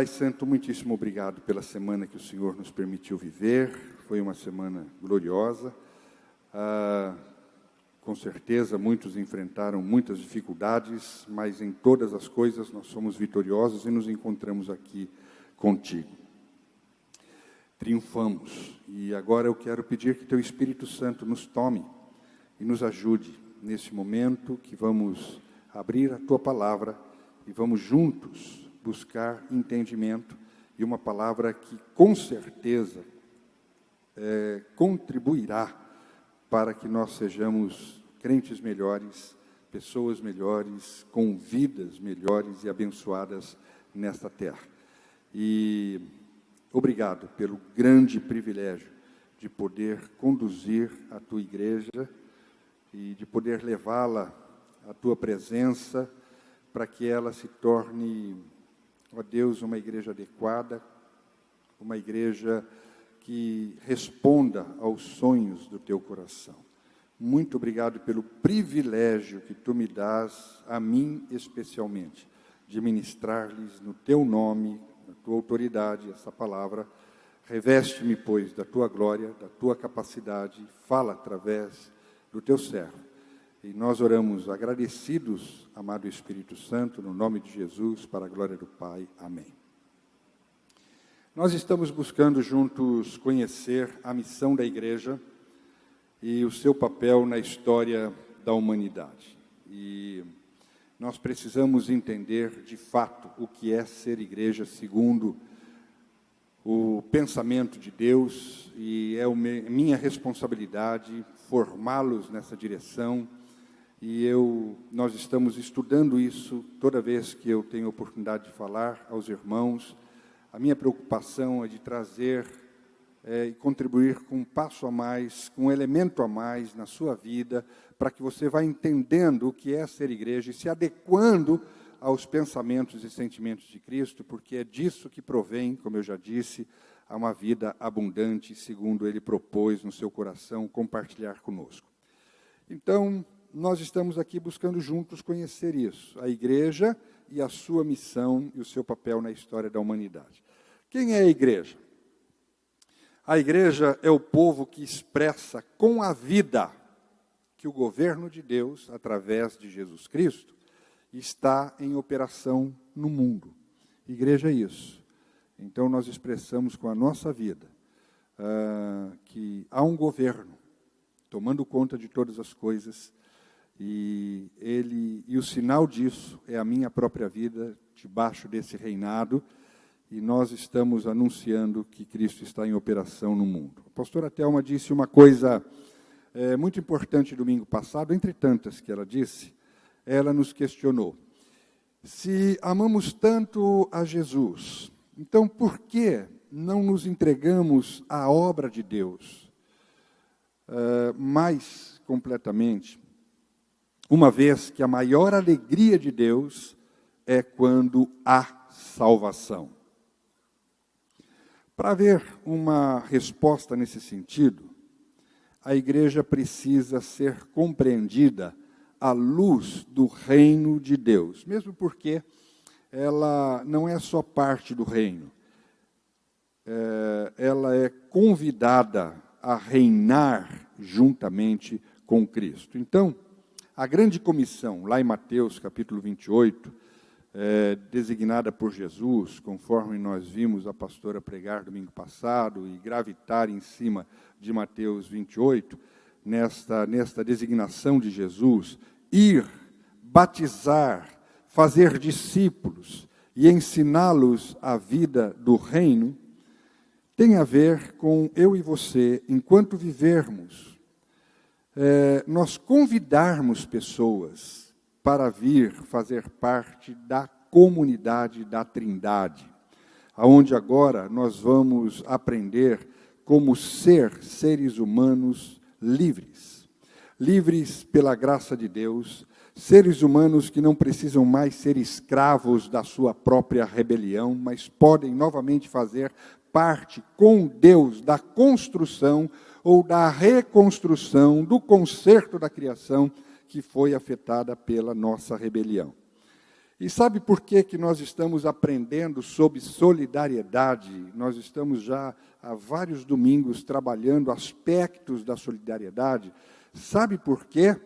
Pai Santo, muitíssimo obrigado pela semana que o Senhor nos permitiu viver. Foi uma semana gloriosa. Com certeza, muitos enfrentaram muitas dificuldades, mas em todas as coisas nós somos vitoriosos e nos encontramos aqui contigo. Triunfamos. E agora eu quero pedir que Teu Espírito Santo nos tome e nos ajude nesse momento que vamos abrir a Tua Palavra e vamos juntos buscar entendimento e uma palavra que com certeza contribuirá para que nós sejamos crentes melhores, pessoas melhores, com vidas melhores e abençoadas nesta terra. E obrigado pelo grande privilégio de poder conduzir a Tua igreja e de poder levá-la à Tua presença para que ela se torne, ó Deus, uma igreja adequada, uma igreja que responda aos sonhos do Teu coração. Muito obrigado pelo privilégio que Tu me dás, a mim especialmente, de ministrar-lhes no Teu nome, na Tua autoridade, essa palavra. Reveste-me, pois, da Tua glória, da Tua capacidade, fala através do Teu servo. E nós oramos agradecidos, amado Espírito Santo, no nome de Jesus, para a glória do Pai. Amém. Nós estamos buscando juntos conhecer a missão da igreja e o seu papel na história da humanidade. E nós precisamos entender, de fato, o que é ser igreja segundo o pensamento de Deus, e é minha responsabilidade formá-los nessa direção. E nós estamos estudando isso toda vez que eu tenho oportunidade de falar aos irmãos. A minha preocupação é de trazer e contribuir com um passo a mais, com um elemento a mais na sua vida, para que você vá entendendo o que é ser igreja e se adequando aos pensamentos e sentimentos de Cristo, porque é disso que provém, como eu já disse, a uma vida abundante, segundo Ele propôs no seu coração compartilhar conosco. Então, nós estamos aqui buscando juntos conhecer isso, a igreja e a sua missão e o seu papel na história da humanidade. Quem é a igreja? A igreja é o povo que expressa com a vida que o governo de Deus, através de Jesus Cristo, está em operação no mundo. Igreja é isso. Então, nós expressamos com a nossa vida que há um governo tomando conta de todas as coisas. E o sinal disso é a minha própria vida debaixo desse reinado, e nós estamos anunciando que Cristo está em operação no mundo. A pastora Thelma disse uma coisa muito importante domingo passado, entre tantas que ela disse. Ela nos questionou: se amamos tanto a Jesus, então por que não nos entregamos à obra de Deus mais completamente? Uma vez que a maior alegria de Deus é quando há salvação. Para haver uma resposta nesse sentido, a igreja precisa ser compreendida à luz do reino de Deus, mesmo porque ela não é só parte do reino, ela é convidada a reinar juntamente com Cristo. Então, a grande comissão, lá em Mateus, capítulo 28, designada por Jesus, conforme nós vimos a pastora pregar domingo passado, e gravitar em cima de Mateus 28, nesta designação de Jesus, ir, batizar, fazer discípulos e ensiná-los a vida do reino, tem a ver com eu e você, enquanto vivermos, nós convidarmos pessoas para vir fazer parte da comunidade da Trindade, aonde agora nós vamos aprender como ser seres humanos livres, livres pela graça de Deus, seres humanos que não precisam mais ser escravos da sua própria rebelião, mas podem novamente fazer parte com Deus da construção ou da reconstrução, do conserto da criação que foi afetada pela nossa rebelião. E sabe por que nós estamos aprendendo sobre solidariedade? Nós estamos já há vários domingos trabalhando aspectos da solidariedade. Sabe por quê?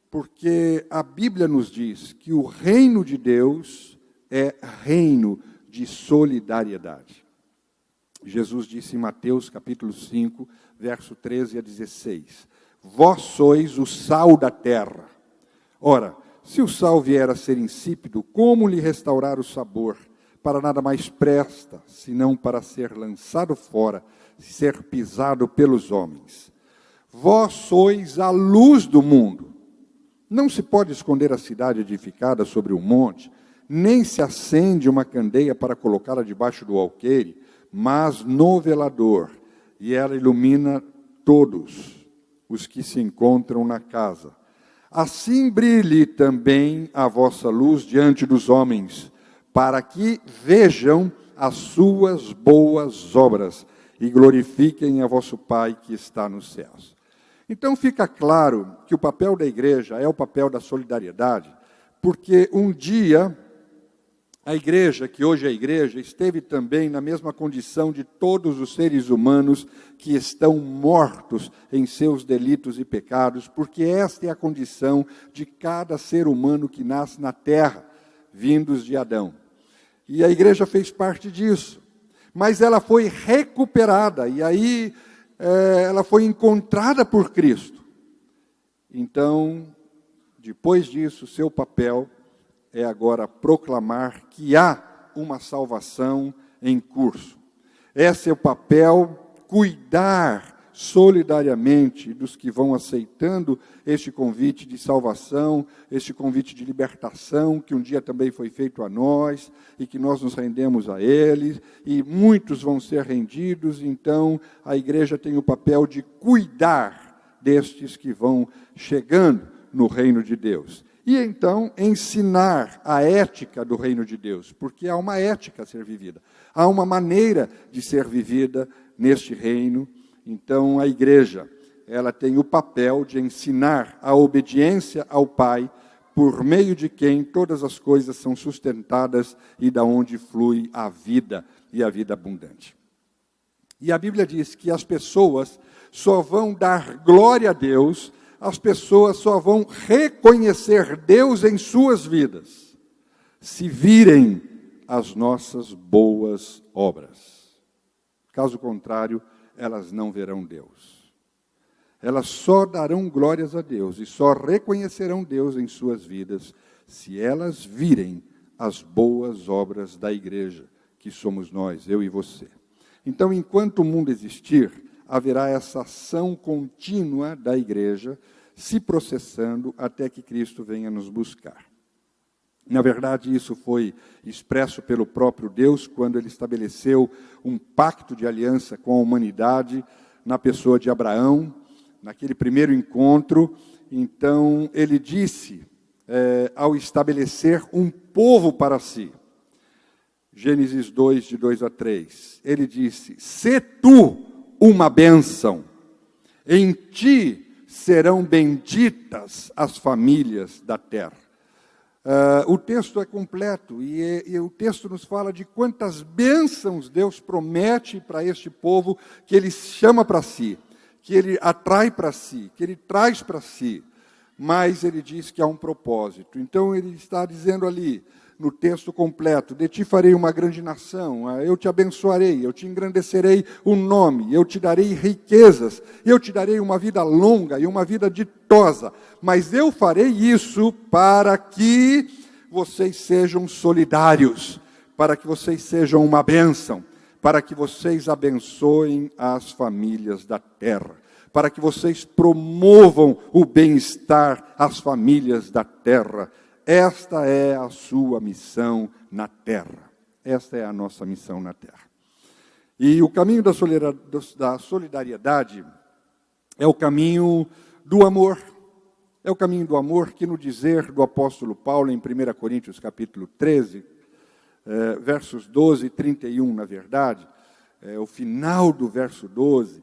Porque a Bíblia nos diz que o reino de Deus é reino de solidariedade. Jesus disse em Mateus capítulo 5, verso 13 a 16, vós sois o sal da terra. Ora, se o sal vier a ser insípido, como lhe restaurar o sabor? Para nada mais presta, senão para ser lançado fora, ser pisado pelos homens. Vós sois a luz do mundo. Não se pode esconder a cidade edificada sobre um monte, nem se acende uma candeia para colocá-la debaixo do alqueire, mas no velador, e ela ilumina todos os que se encontram na casa. Assim brilhe também a vossa luz diante dos homens, para que vejam as suas boas obras e glorifiquem a vosso Pai que está nos céus. Então fica claro que o papel da igreja é o papel da solidariedade, porque um dia a igreja, que hoje é a igreja, esteve também na mesma condição de todos os seres humanos que estão mortos em seus delitos e pecados, porque esta é a condição de cada ser humano que nasce na terra, vindos de Adão. E a igreja fez parte disso, mas ela foi recuperada, e aí ela foi encontrada por Cristo. Então, depois disso, seu papel é agora proclamar que há uma salvação em curso. Esse é o papel, cuidar solidariamente dos que vão aceitando este convite de salvação, este convite de libertação, que um dia também foi feito a nós, e que nós nos rendemos a ele, e muitos vão ser rendidos, então a igreja tem o papel de cuidar destes que vão chegando no reino de Deus. E então ensinar a ética do reino de Deus, porque há uma ética a ser vivida, há uma maneira de ser vivida neste reino. Então a igreja, ela tem o papel de ensinar a obediência ao Pai, por meio de quem todas as coisas são sustentadas e da onde flui a vida e a vida abundante. E a Bíblia diz que as pessoas só vão dar glória a Deus, as pessoas só vão reconhecer Deus em suas vidas, se virem as nossas boas obras. Caso contrário, elas não verão Deus. Elas só darão glórias a Deus e só reconhecerão Deus em suas vidas se elas virem as boas obras da igreja, que somos nós, eu e você. Então, enquanto o mundo existir, haverá essa ação contínua da igreja se processando até que Cristo venha nos buscar. Na verdade, isso foi expresso pelo próprio Deus quando ele estabeleceu um pacto de aliança com a humanidade na pessoa de Abraão, naquele primeiro encontro. Então, ele disse, ao estabelecer um povo para si, Gênesis 2, de 2 a 3, ele disse, sê tu uma bênção, em ti serão benditas as famílias da terra. O texto é completo e o texto nos fala de quantas bênçãos Deus promete para este povo que Ele chama para si, que Ele atrai para si, que Ele traz para si, mas Ele diz que há um propósito. Então Ele está dizendo ali, no texto completo, de ti farei uma grande nação, eu te abençoarei, eu te engrandecerei o nome, eu te darei riquezas, eu te darei uma vida longa e uma vida ditosa, mas eu farei isso para que vocês sejam solidários, para que vocês sejam uma bênção, para que vocês abençoem as famílias da terra, para que vocês promovam o bem-estar às famílias da terra. Esta é a sua missão na terra. Esta é a nossa missão na terra. E o caminho da solidariedade é o caminho do amor. É o caminho do amor que, no dizer do apóstolo Paulo, em 1 Coríntios capítulo 13, versos 12 e 31, na verdade, o final do verso 12,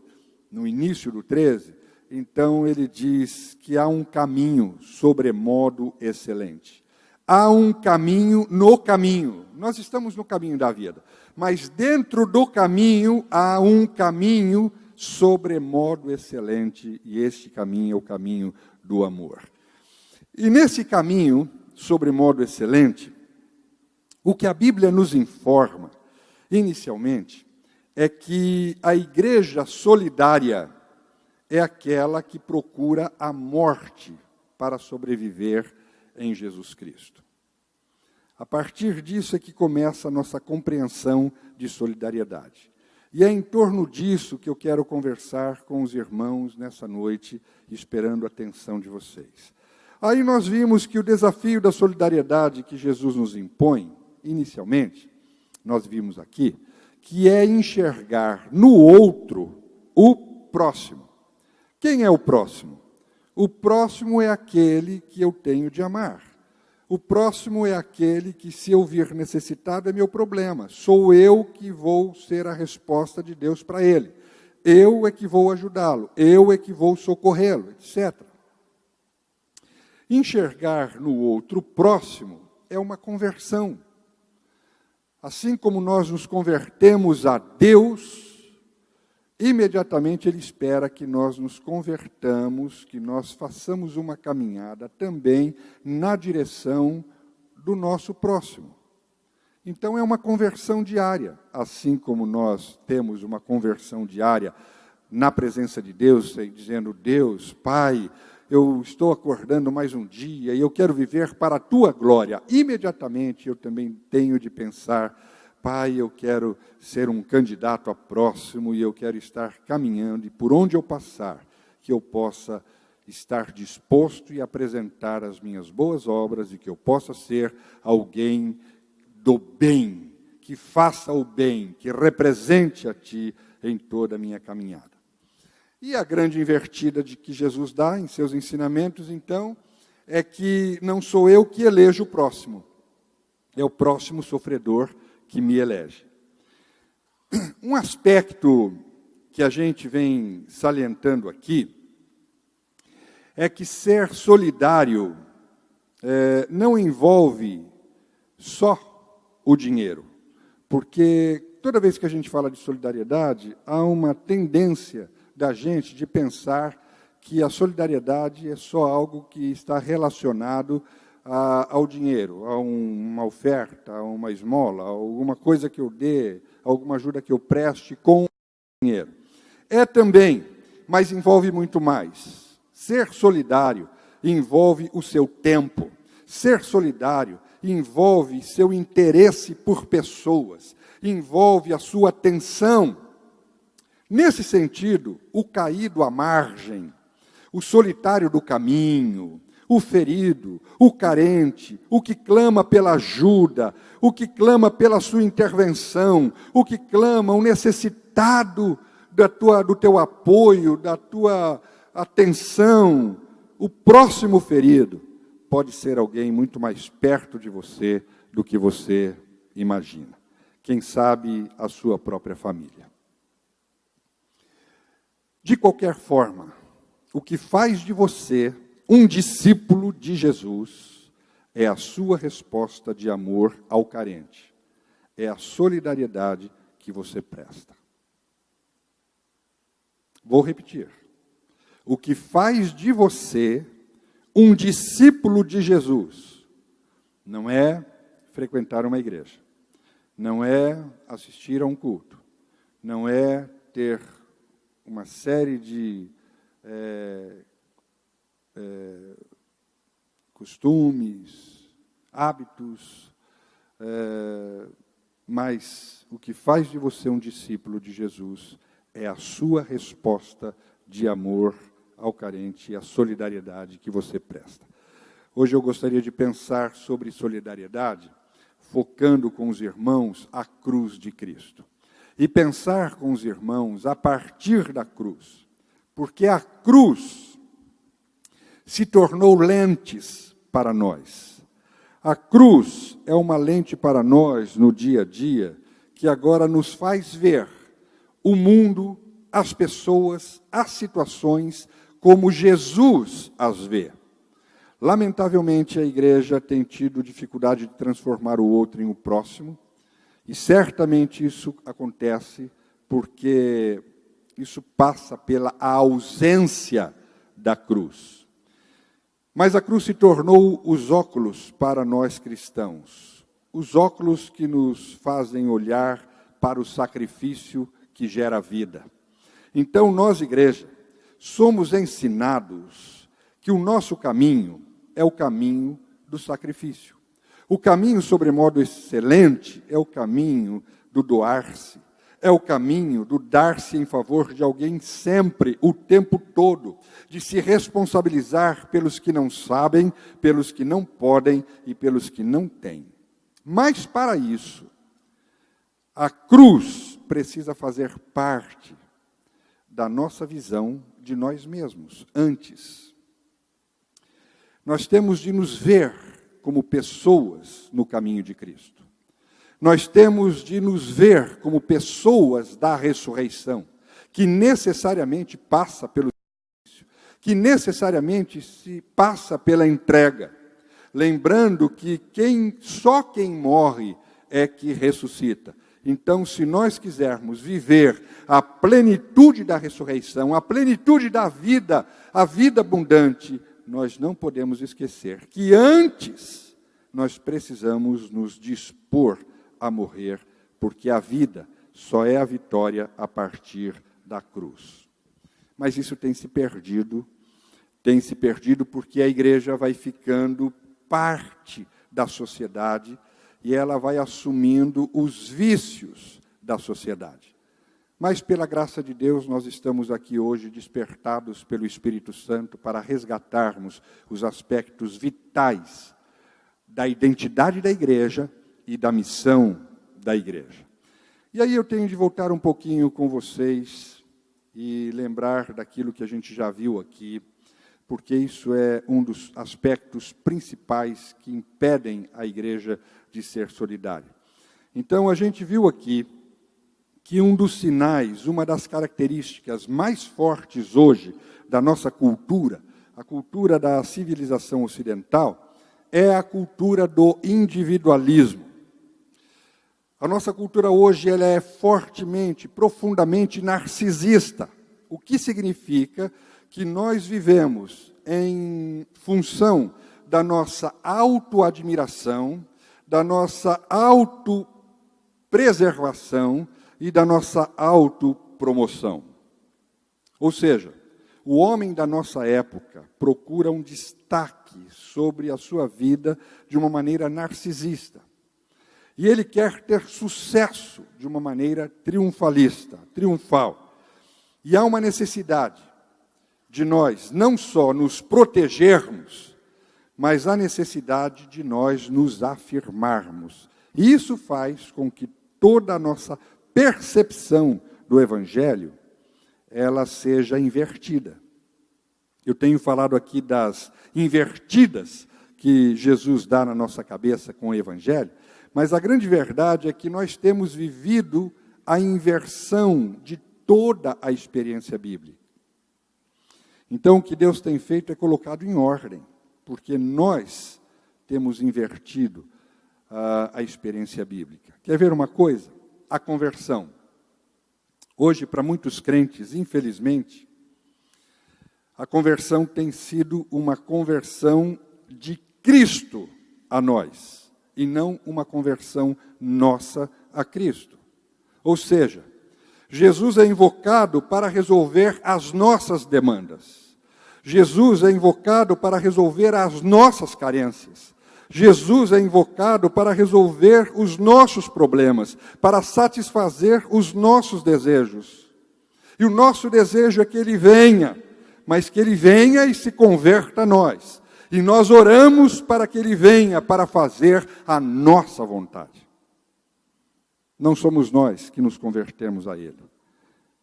no início do 13, então ele diz que há um caminho sobremodo excelente. há um caminho no caminho. Nós estamos no caminho da vida, mas dentro do caminho há um caminho sobremodo excelente, e este caminho é o caminho do amor. E nesse caminho sobremodo excelente, o que a Bíblia nos informa, inicialmente, é que a igreja solidária é aquela que procura a morte para sobreviver em Jesus Cristo. A partir disso é que começa a nossa compreensão de solidariedade. E é em torno disso que eu quero conversar com os irmãos nessa noite, esperando a atenção de vocês. Aí nós vimos que o desafio da solidariedade que Jesus nos impõe, inicialmente, nós vimos aqui, que é enxergar no outro o próximo. Quem é o próximo? O próximo é aquele que eu tenho de amar. O próximo é aquele que, se eu vir necessitado, é meu problema. Sou eu que vou ser a resposta de Deus para ele. Eu é que vou ajudá-lo. Eu é que vou socorrê-lo, etc. Enxergar no outro próximo é uma conversão. Assim como nós nos convertemos a Deus, imediatamente Ele espera que nós nos convertamos, que nós façamos uma caminhada também na direção do nosso próximo. Então é uma conversão diária, assim como nós temos uma conversão diária na presença de Deus, dizendo: Deus, Pai, eu estou acordando mais um dia e eu quero viver para a Tua glória. Imediatamente eu também tenho de pensar: Pai, eu quero ser um candidato a próximo e eu quero estar caminhando, e por onde eu passar, que eu possa estar disposto e apresentar as minhas boas obras, e que eu possa ser alguém do bem, que faça o bem, que represente a Ti em toda a minha caminhada. E a grande invertida de que Jesus dá em seus ensinamentos, então, é que não sou eu que elejo o próximo, é o próximo sofredor que me elege. Um aspecto que a gente vem salientando aqui é que ser solidário não envolve só o dinheiro, porque toda vez que a gente fala de solidariedade, há uma tendência da gente de pensar que a solidariedade é só algo que está relacionado ao dinheiro, a uma oferta, a uma esmola, a alguma coisa que eu dê, alguma ajuda que eu preste com dinheiro. É também, mas envolve muito mais. Ser solidário envolve o seu tempo. Ser solidário envolve seu interesse por pessoas, envolve a sua atenção. Nesse sentido, o caído à margem, o solitário do caminho, o ferido, o carente, o que clama pela ajuda, o que clama pela sua intervenção, o que clama, o necessitado do teu apoio, da tua atenção, o próximo ferido pode ser alguém muito mais perto de você do que você imagina. Quem sabe a sua própria família. De qualquer forma, o que faz de você um discípulo de Jesus é a sua resposta de amor ao carente. É a solidariedade que você presta. Vou repetir. O que faz de você um discípulo de Jesus não é frequentar uma igreja, não é assistir a um culto, não é ter uma série de costumes, hábitos, mas o que faz de você um discípulo de Jesus é a sua resposta de amor ao carente e a solidariedade que você presta. Hoje eu gostaria de pensar sobre solidariedade, focando com os irmãos a cruz de Cristo. E pensar com os irmãos a partir da cruz. Porque a cruz se tornou lentes para nós. A cruz é uma lente para nós no dia a dia, que agora nos faz ver o mundo, as pessoas, as situações, como Jesus as vê. Lamentavelmente, a igreja tem tido dificuldade de transformar o outro em o próximo, e certamente isso acontece porque isso passa pela ausência da cruz. Mas a cruz se tornou os óculos para nós cristãos, os óculos que nos fazem olhar para o sacrifício que gera vida. Então, nós, igreja, somos ensinados que o nosso caminho é o caminho do sacrifício. O caminho, sobremodo excelente, é o caminho do doar-se. É o caminho do dar-se em favor de alguém sempre, o tempo todo, de se responsabilizar pelos que não sabem, pelos que não podem e pelos que não têm. Mas para isso, a cruz precisa fazer parte da nossa visão de nós mesmos, antes. Nós temos de nos ver como pessoas no caminho de Cristo. Nós temos de nos ver como pessoas da ressurreição, que necessariamente passa pelo sacrifício, que necessariamente se passa pela entrega. Lembrando que só quem morre é que ressuscita. Então, se nós quisermos viver a plenitude da ressurreição, a plenitude da vida, a vida abundante, nós não podemos esquecer que antes nós precisamos nos dispor a morrer, porque a vida só é a vitória a partir da cruz. Mas isso tem se perdido porque a igreja vai ficando parte da sociedade e ela vai assumindo os vícios da sociedade. Mas, pela graça de Deus, nós estamos aqui hoje despertados pelo Espírito Santo para resgatarmos os aspectos vitais da identidade da igreja e da missão da igreja. E aí eu tenho de voltar um pouquinho com vocês e lembrar daquilo que a gente já viu aqui, porque isso é um dos aspectos principais que impedem a igreja de ser solidária. Então, a gente viu aqui que um dos sinais, uma das características mais fortes hoje da nossa cultura, a cultura da civilização ocidental, é a cultura do individualismo. A nossa cultura hoje ela é fortemente, profundamente narcisista, o que significa que nós vivemos em função da nossa autoadmiração, da nossa autopreservação e da nossa autopromoção. Ou seja, o homem da nossa época procura um destaque sobre a sua vida de uma maneira narcisista. E ele quer ter sucesso de uma maneira triunfal. E há uma necessidade de nós não só nos protegermos, mas há necessidade de nós nos afirmarmos. E isso faz com que toda a nossa percepção do Evangelho, ela seja invertida. Eu tenho falado aqui das invertidas que Jesus dá na nossa cabeça com o Evangelho, mas a grande verdade é que nós temos vivido a inversão de toda a experiência bíblica. Então, o que Deus tem feito é colocado em ordem, porque nós temos invertido a experiência bíblica. Quer ver uma coisa? A conversão. Hoje, para muitos crentes, infelizmente, a conversão tem sido uma conversão de Cristo a nós, e não uma conversão nossa a Cristo. Ou seja, Jesus é invocado para resolver as nossas demandas. Jesus é invocado para resolver as nossas carências. Jesus é invocado para resolver os nossos problemas, para satisfazer os nossos desejos. E o nosso desejo é que Ele venha, mas que Ele venha e se converta a nós. E nós oramos para que Ele venha para fazer a nossa vontade. Não somos nós que nos convertemos a Ele,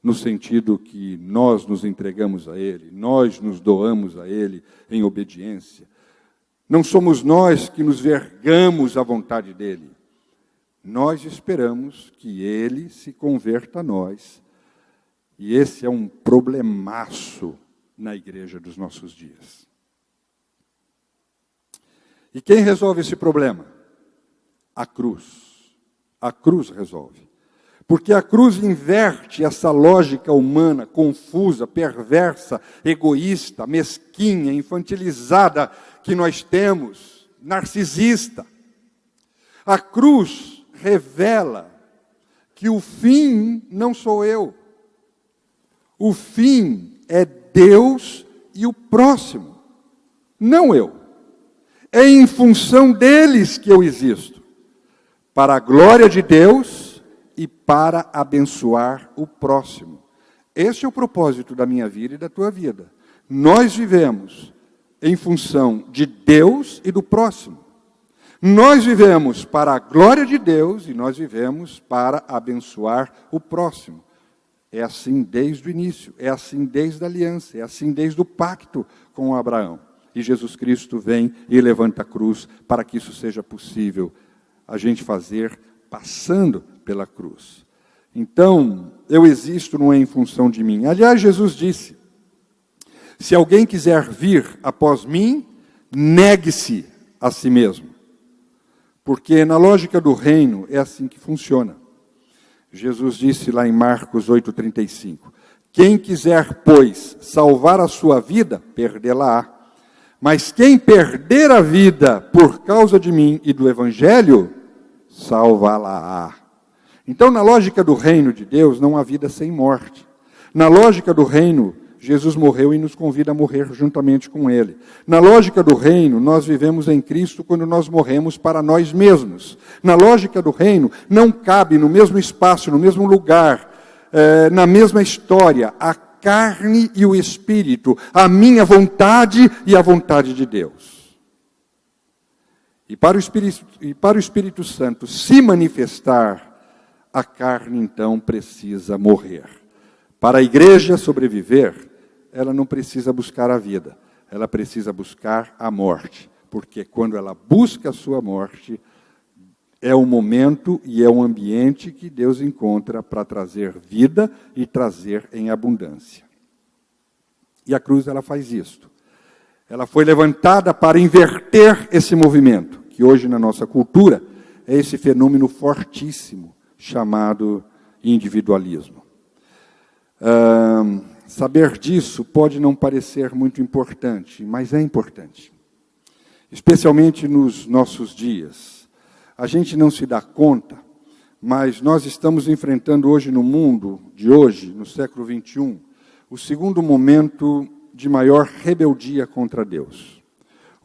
no sentido que nós nos entregamos a Ele, nós nos doamos a Ele em obediência. Não somos nós que nos vergamos à vontade dEle. Nós esperamos que Ele se converta a nós. E esse é um problemaço na igreja dos nossos dias. E quem resolve esse problema? A cruz. A cruz resolve. Porque a cruz inverte essa lógica humana confusa, perversa, egoísta, mesquinha, infantilizada que nós temos, narcisista. A cruz revela que o fim não sou eu. O fim é Deus e o próximo, não eu. É em função deles que eu existo, para a glória de Deus e para abençoar o próximo. Esse é o propósito da minha vida e da tua vida. Nós vivemos em função de Deus e do próximo. Nós vivemos para a glória de Deus e nós vivemos para abençoar o próximo. É assim desde o início, é assim desde a aliança, é assim desde o pacto com Abraão. E Jesus Cristo vem e levanta a cruz para que isso seja possível a gente fazer passando pela cruz. Então, eu existo não é em função de mim. Aliás, Jesus disse, se alguém quiser vir após mim, negue-se a si mesmo. Porque na lógica do reino é assim que funciona. Jesus disse lá em Marcos 8,35, quem quiser, pois, salvar a sua vida, perdê-la-á. Mas quem perder a vida por causa de mim e do Evangelho, salvá-la-á. Então, na lógica do reino de Deus, não há vida sem morte. Na lógica do reino, Jesus morreu e nos convida a morrer juntamente com Ele. Na lógica do reino, nós vivemos em Cristo quando nós morremos para nós mesmos. Na lógica do reino, não cabe no mesmo espaço, no mesmo lugar, na mesma história, a carne e o espírito, a minha vontade e a vontade de Deus. E para o Espírito Santo se manifestar, a carne então precisa morrer. Para a igreja sobreviver, ela não precisa buscar a vida, ela precisa buscar a morte. Porque quando ela busca a sua morte, é o momento e é o ambiente que Deus encontra para trazer vida e trazer em abundância. E a cruz, ela faz isto. Ela foi levantada para inverter esse movimento, que hoje na nossa cultura é esse fenômeno fortíssimo, chamado individualismo. Saber disso pode não parecer muito importante, mas é importante. Especialmente nos nossos dias. A gente não se dá conta, mas nós estamos enfrentando hoje no mundo de hoje, no século XXI, o segundo momento de maior rebeldia contra Deus.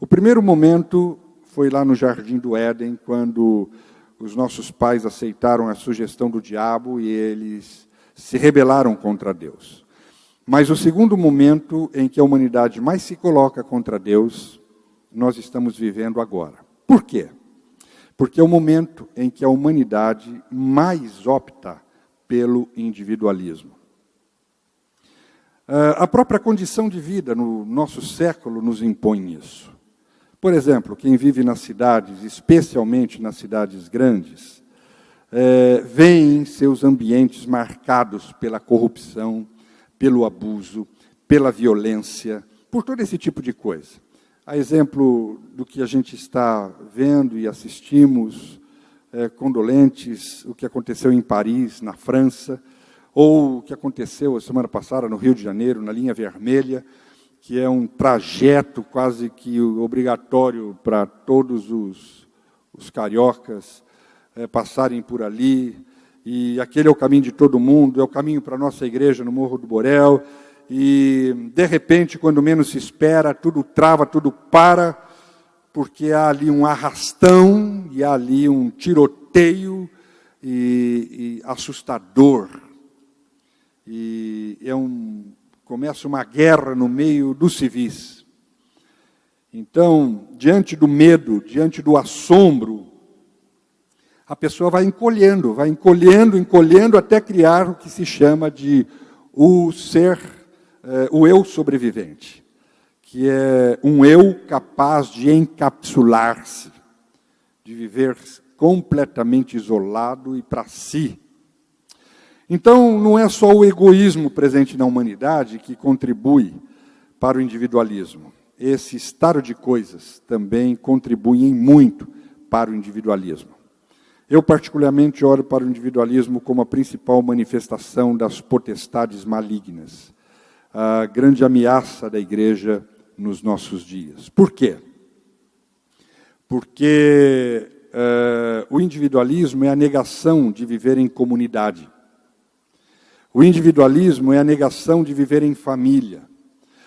O primeiro momento foi lá no Jardim do Éden, quando os nossos pais aceitaram a sugestão do diabo e eles se rebelaram contra Deus. Mas o segundo momento em que a humanidade mais se coloca contra Deus, nós estamos vivendo agora. Por quê? Porque é o momento em que a humanidade mais opta pelo individualismo. A própria condição de vida no nosso século nos impõe isso. Por exemplo, quem vive nas cidades, especialmente nas cidades grandes, vê em seus ambientes marcados pela corrupção, pelo abuso, pela violência, por todo esse tipo de coisa. A exemplo do que a gente está vendo e assistimos, condolentes, o que aconteceu em Paris, na França, ou o que aconteceu a semana passada no Rio de Janeiro, na linha vermelha, que é um trajeto quase que obrigatório para todos os cariocas passarem por ali, e aquele é o caminho de todo mundo, é o caminho para a nossa igreja no Morro do Borel, e de repente, quando menos se espera, tudo trava, tudo para, porque há ali um arrastão, e há ali um tiroteio e assustador. E começa uma guerra no meio dos civis. Então, diante do medo, diante do assombro, a pessoa vai encolhendo, até criar o que se chama de o eu sobrevivente, que é um eu capaz de encapsular-se, de viver completamente isolado e para si. Então, não é só o egoísmo presente na humanidade que contribui para o individualismo. esse estado de coisas também contribuem muito para o individualismo. Eu, particularmente, olho para o individualismo como a principal manifestação das potestades malignas, a grande ameaça da igreja nos nossos dias. Por quê? Porque o individualismo é a negação de viver em comunidade. O individualismo é a negação de viver em família.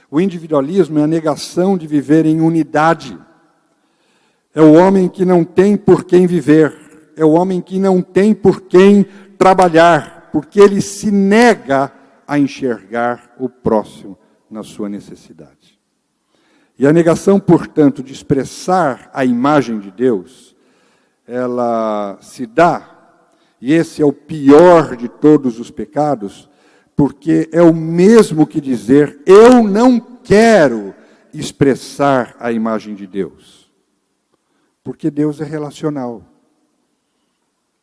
O individualismo é a negação de viver em unidade. É o homem que não tem por quem viver. É o homem que não tem por quem trabalhar, porque ele se nega a enxergar o próximo na sua necessidade. E a negação, portanto, de expressar a imagem de Deus, ela se dá, e esse é o pior de todos os pecados, porque é o mesmo que dizer, eu não quero expressar a imagem de Deus. Porque Deus é relacional.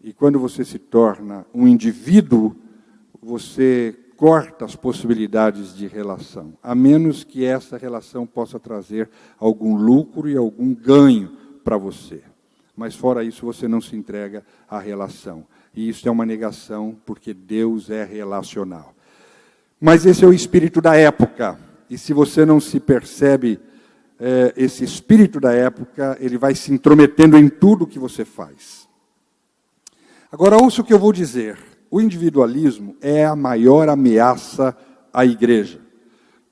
E quando você se torna um indivíduo, você corta as possibilidades de relação, a menos que essa relação possa trazer algum lucro e algum ganho para você. Mas fora isso, você não se entrega à relação. E isso é uma negação, porque Deus é relacional. Mas esse é o espírito da época. E se você não se percebe esse espírito da época, ele vai se intrometendo em tudo que você faz. Agora, ouça o que eu vou dizer. O individualismo é a maior ameaça à igreja,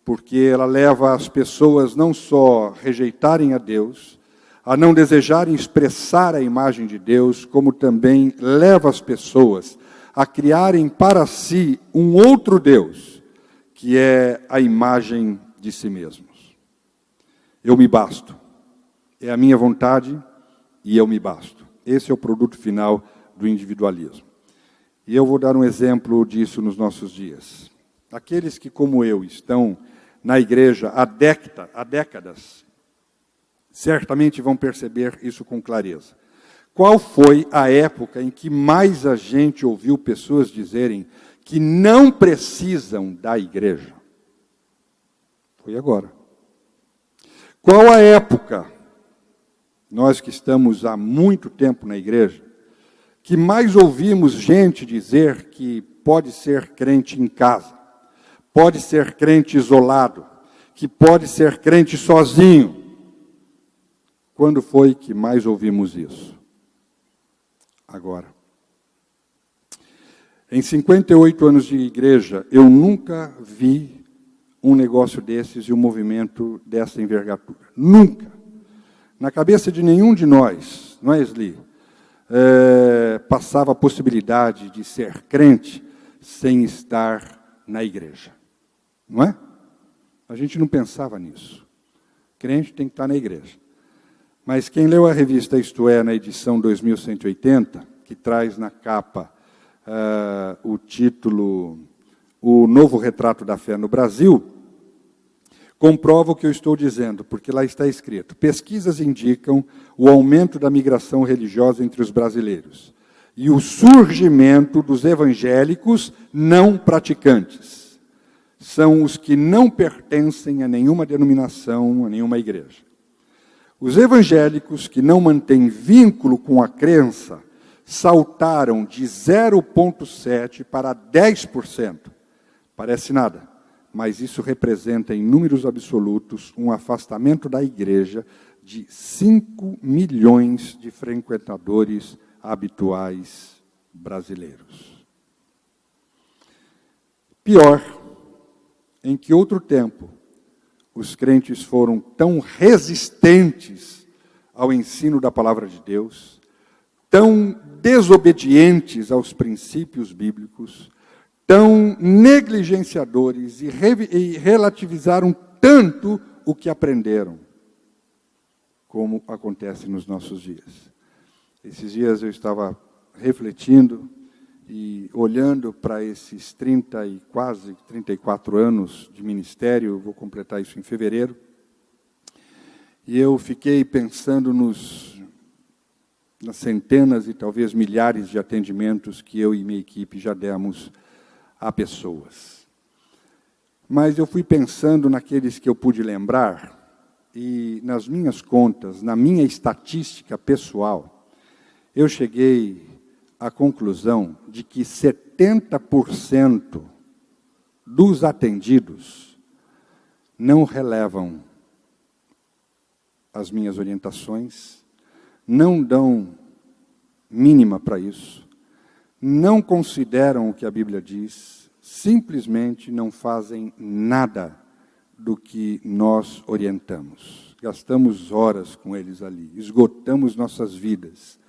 porque ela leva as pessoas não só a rejeitarem a Deus, a não desejarem expressar a imagem de Deus, como também leva as pessoas a criarem para si um outro Deus, que é a imagem de si mesmos. Eu me basto. É a minha vontade e eu me basto. Esse é o produto final do individualismo. E eu vou dar um exemplo disso nos nossos dias. Aqueles que, como eu, estão na igreja há décadas, certamente vão perceber isso com clareza. Qual foi a época em que mais a gente ouviu pessoas dizerem que não precisam da igreja? Foi agora. Qual a época, nós que estamos há muito tempo na igreja, que mais ouvimos gente dizer que pode ser crente em casa, pode ser crente isolado, que pode ser crente sozinho? Quando foi que mais ouvimos isso? Agora. Em 58 anos de igreja, eu nunca vi um negócio desses e um movimento dessa envergadura. Nunca. Na cabeça de nenhum de nós, não é, Sli? Passava a possibilidade de ser crente sem estar na igreja. Não é? A gente não pensava nisso. Crente tem que estar na igreja. Mas quem leu a revista Isto É, na edição 2180, que traz na capa o título O Novo Retrato da Fé no Brasil, comprova o que eu estou dizendo, porque lá está escrito: pesquisas indicam o aumento da migração religiosa entre os brasileiros e o surgimento dos evangélicos não praticantes. São os que não pertencem a nenhuma denominação, a nenhuma igreja. Os evangélicos que não mantêm vínculo com a crença saltaram de 0,7% para 10%. Parece nada, mas isso representa, em números absolutos, um afastamento da igreja de 5 milhões de frequentadores habituais brasileiros. Pior, em que outro tempo os crentes foram tão resistentes ao ensino da palavra de Deus, tão desobedientes aos princípios bíblicos, tão negligenciadores e relativizaram tanto o que aprenderam, como acontece nos nossos dias. Esses dias eu estava refletindo e olhando para esses quase 34 anos de ministério, eu vou completar isso em fevereiro, e eu fiquei pensando nas centenas e talvez milhares de atendimentos que eu e minha equipe já demos a pessoas. Mas eu fui pensando naqueles que eu pude lembrar, e nas minhas contas, na minha estatística pessoal, eu cheguei à conclusão de que 70% dos atendidos não relevam as minhas orientações, não dão mínima para isso, não consideram o que a Bíblia diz, simplesmente não fazem nada do que nós orientamos. Gastamos horas com eles ali, esgotamos nossas vidas,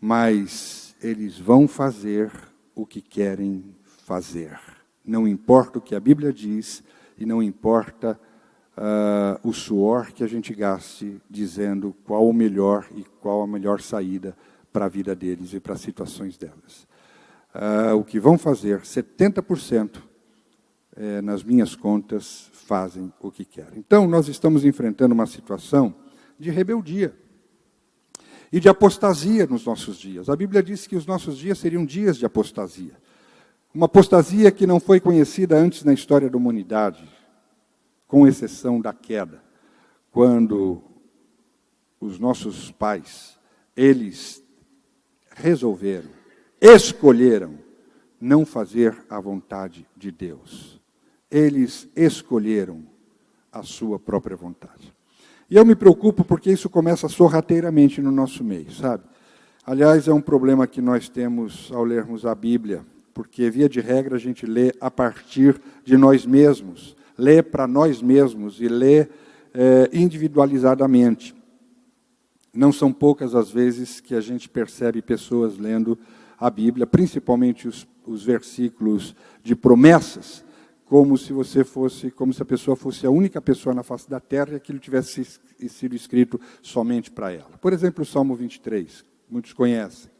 mas eles vão fazer o que querem fazer. Não importa o que a Bíblia diz e não importa o suor que a gente gaste dizendo qual o melhor e qual a melhor saída para a vida deles e para as situações delas. O que vão fazer, 70%, nas minhas contas, fazem o que querem. Então, nós estamos enfrentando uma situação de rebeldia e de apostasia nos nossos dias. A Bíblia diz que os nossos dias seriam dias de apostasia. Uma apostasia que não foi conhecida antes na história da humanidade, com exceção da queda, quando os nossos pais, eles resolveram, escolheram não fazer a vontade de Deus. Eles escolheram a sua própria vontade. E eu me preocupo porque isso começa sorrateiramente no nosso meio, sabe? Aliás, é um problema que nós temos ao lermos a Bíblia, porque, via de regra, a gente lê a partir de nós mesmos, lê para nós mesmos e lê individualizadamente. Não são poucas as vezes que a gente percebe pessoas lendo a Bíblia, principalmente os versículos de promessas, como se a pessoa fosse a única pessoa na face da terra e aquilo tivesse sido escrito somente para ela. Por exemplo, o Salmo 23, muitos conhecem.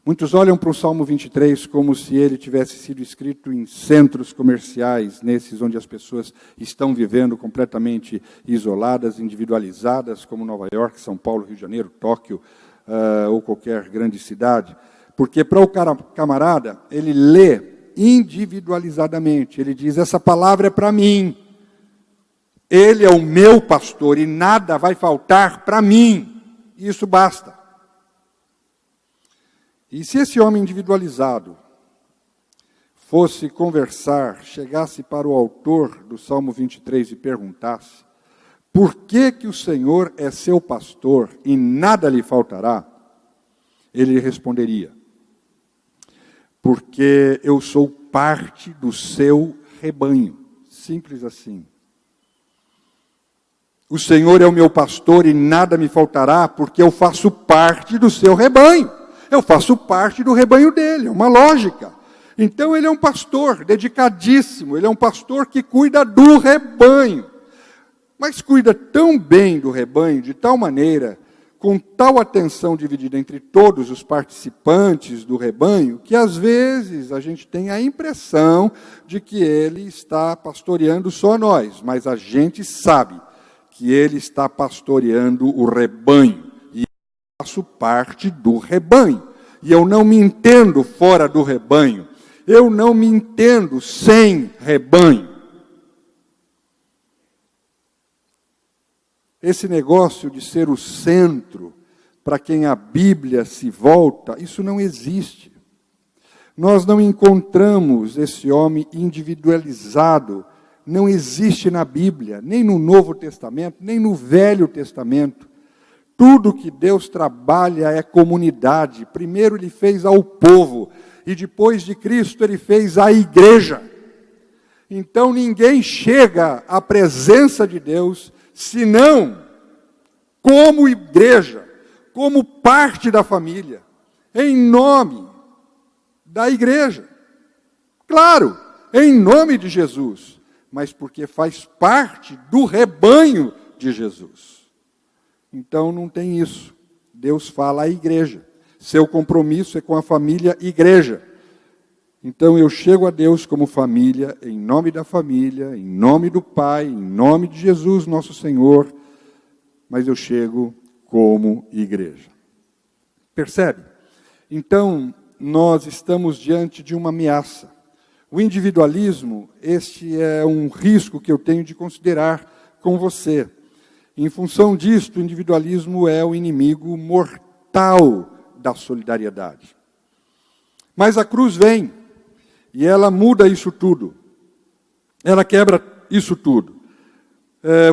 Muitos olham para o Salmo 23 como se ele tivesse sido escrito em centros comerciais, nesses onde as pessoas estão vivendo completamente isoladas, individualizadas, como Nova York, São Paulo, Rio de Janeiro, Tóquio, ou qualquer grande cidade. Porque para o camarada, ele lê individualizadamente. Ele diz, essa palavra é para mim. Ele é o meu pastor e nada vai faltar para mim. Isso basta. E se esse homem individualizado fosse conversar, chegasse para o autor do Salmo 23 e perguntasse, por que o Senhor é seu pastor e nada lhe faltará? Ele responderia, porque eu sou parte do seu rebanho. Simples assim. O Senhor é o meu pastor e nada me faltará, porque eu faço parte do seu rebanho. Eu faço parte do rebanho dele, é uma lógica. Então ele é um pastor dedicadíssimo, ele é um pastor que cuida do rebanho. Mas cuida tão bem do rebanho, de tal maneira, com tal atenção dividida entre todos os participantes do rebanho, que às vezes a gente tem a impressão de que ele está pastoreando só nós, mas a gente sabe que ele está pastoreando o rebanho. Faço parte do rebanho, e eu não me entendo fora do rebanho, eu não me entendo sem rebanho. Esse negócio de ser o centro para quem a Bíblia se volta, isso não existe. Nós não encontramos esse homem individualizado, não existe na Bíblia, nem no Novo Testamento, nem no Velho Testamento. Tudo que Deus trabalha é comunidade. Primeiro ele fez ao povo, e depois de Cristo ele fez a igreja. Então ninguém chega à presença de Deus, senão como igreja, como parte da família, em nome da igreja. Claro, em nome de Jesus, mas porque faz parte do rebanho de Jesus. Então não tem isso. Deus fala à igreja. Seu compromisso é com a família igreja. Então eu chego a Deus como família, em nome da família, em nome do Pai, em nome de Jesus, nosso Senhor, mas eu chego como igreja. Percebe? Então, nós estamos diante de uma ameaça. O individualismo, este é um risco que eu tenho de considerar com você. Em função disto, o individualismo é o inimigo mortal da solidariedade. Mas a cruz vem e ela muda isso tudo. Ela quebra isso tudo.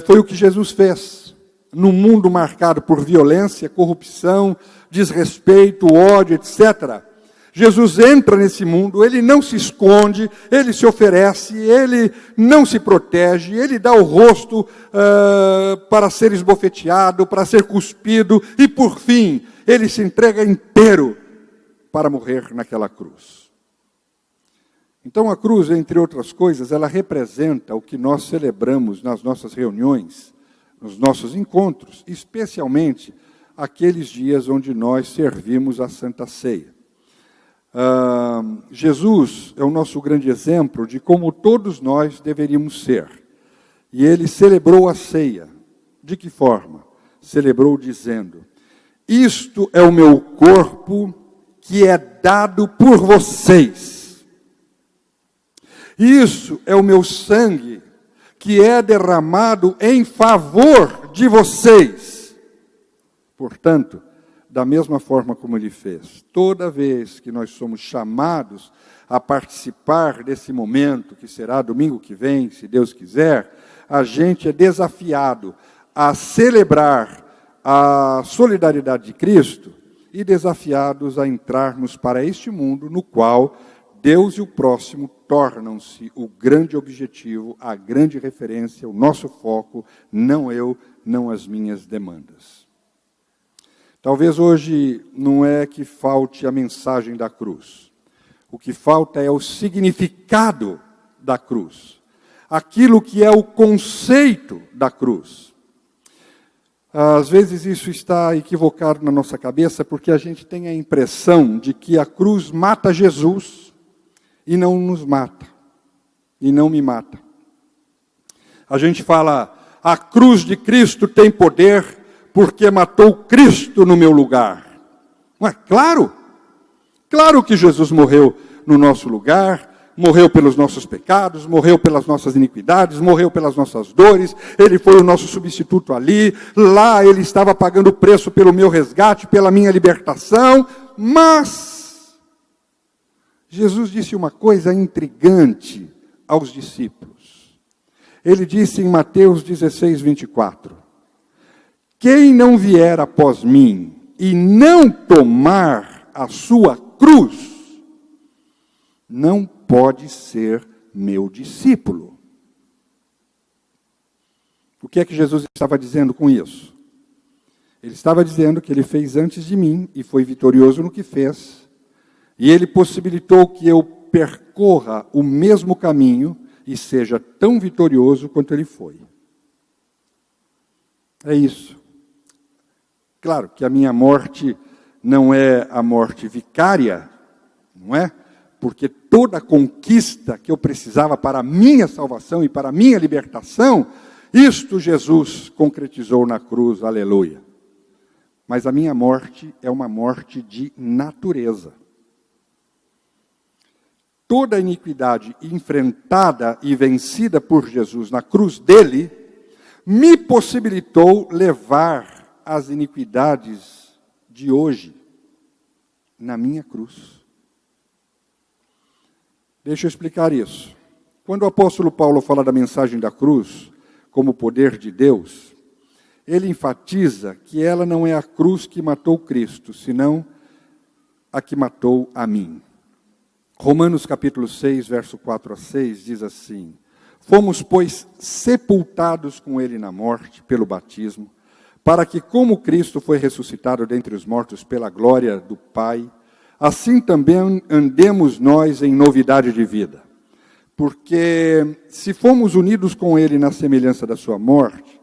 Foi o que Jesus fez. Num mundo marcado por violência, corrupção, desrespeito, ódio, etc. Jesus entra nesse mundo, ele não se esconde, ele se oferece, ele não se protege, ele dá o rosto para ser esbofeteado, para ser cuspido, e por fim, ele se entrega inteiro para morrer naquela cruz. Então a cruz, entre outras coisas, ela representa o que nós celebramos nas nossas reuniões, nos nossos encontros, especialmente aqueles dias onde nós servimos a Santa Ceia. Jesus é o nosso grande exemplo de como todos nós deveríamos ser. E ele celebrou a ceia. De que forma? Celebrou dizendo: isto é o meu corpo que é dado por vocês. Isso é o meu sangue que é derramado em favor de vocês. Portanto, da mesma forma como ele fez, toda vez que nós somos chamados a participar desse momento, que será domingo que vem, se Deus quiser, a gente é desafiado a celebrar a solidariedade de Cristo e desafiados a entrarmos para este mundo no qual Deus e o próximo tornam-se o grande objetivo, a grande referência, o nosso foco, não eu, não as minhas demandas. Talvez hoje não é que falte a mensagem da cruz. O que falta é o significado da cruz. Aquilo que é o conceito da cruz. Às vezes isso está equivocado na nossa cabeça, porque a gente tem a impressão de que a cruz mata Jesus e não nos mata, e não me mata. A gente fala, a cruz de Cristo tem poder porque matou Cristo no meu lugar. Ué, claro que Jesus morreu no nosso lugar, morreu pelos nossos pecados, morreu pelas nossas iniquidades, morreu pelas nossas dores, ele foi o nosso substituto ali, lá ele estava pagando o preço pelo meu resgate, pela minha libertação, mas Jesus disse uma coisa intrigante aos discípulos. Ele disse em Mateus 16, 24, quem não vier após mim e não tomar a sua cruz, não pode ser meu discípulo. O que é que Jesus estava dizendo com isso? Ele estava dizendo que ele fez antes de mim e foi vitorioso no que fez, e ele possibilitou que eu percorra o mesmo caminho e seja tão vitorioso quanto ele foi. É isso. Claro que a minha morte não é a morte vicária, não é? Porque toda a conquista que eu precisava para a minha salvação e para a minha libertação, isto Jesus concretizou na cruz, aleluia. Mas a minha morte é uma morte de natureza. Toda a iniquidade enfrentada e vencida por Jesus na cruz dele, me possibilitou levar as iniquidades de hoje na minha cruz. Deixa eu explicar isso. Quando o apóstolo Paulo fala da mensagem da cruz como poder de Deus, ele enfatiza que ela não é a cruz que matou Cristo, senão a que matou a mim. Romanos capítulo 6, verso 4 a 6, diz assim, fomos, pois, sepultados com ele na morte, pelo batismo, para que, como Cristo foi ressuscitado dentre os mortos pela glória do Pai, assim também andemos nós em novidade de vida. Porque, se fomos unidos com ele na semelhança da sua morte,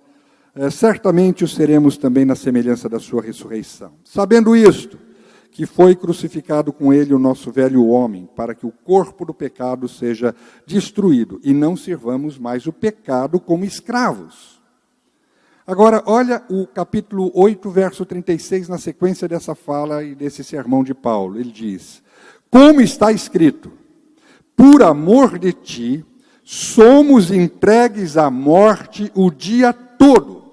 certamente o seremos também na semelhança da sua ressurreição. Sabendo isto, que foi crucificado com ele o nosso velho homem, para que o corpo do pecado seja destruído, e não sirvamos mais o pecado como escravos. Agora, olha o capítulo 8, verso 36, na sequência dessa fala e desse sermão de Paulo. Ele diz, como está escrito, por amor de ti, somos entregues à morte o dia todo.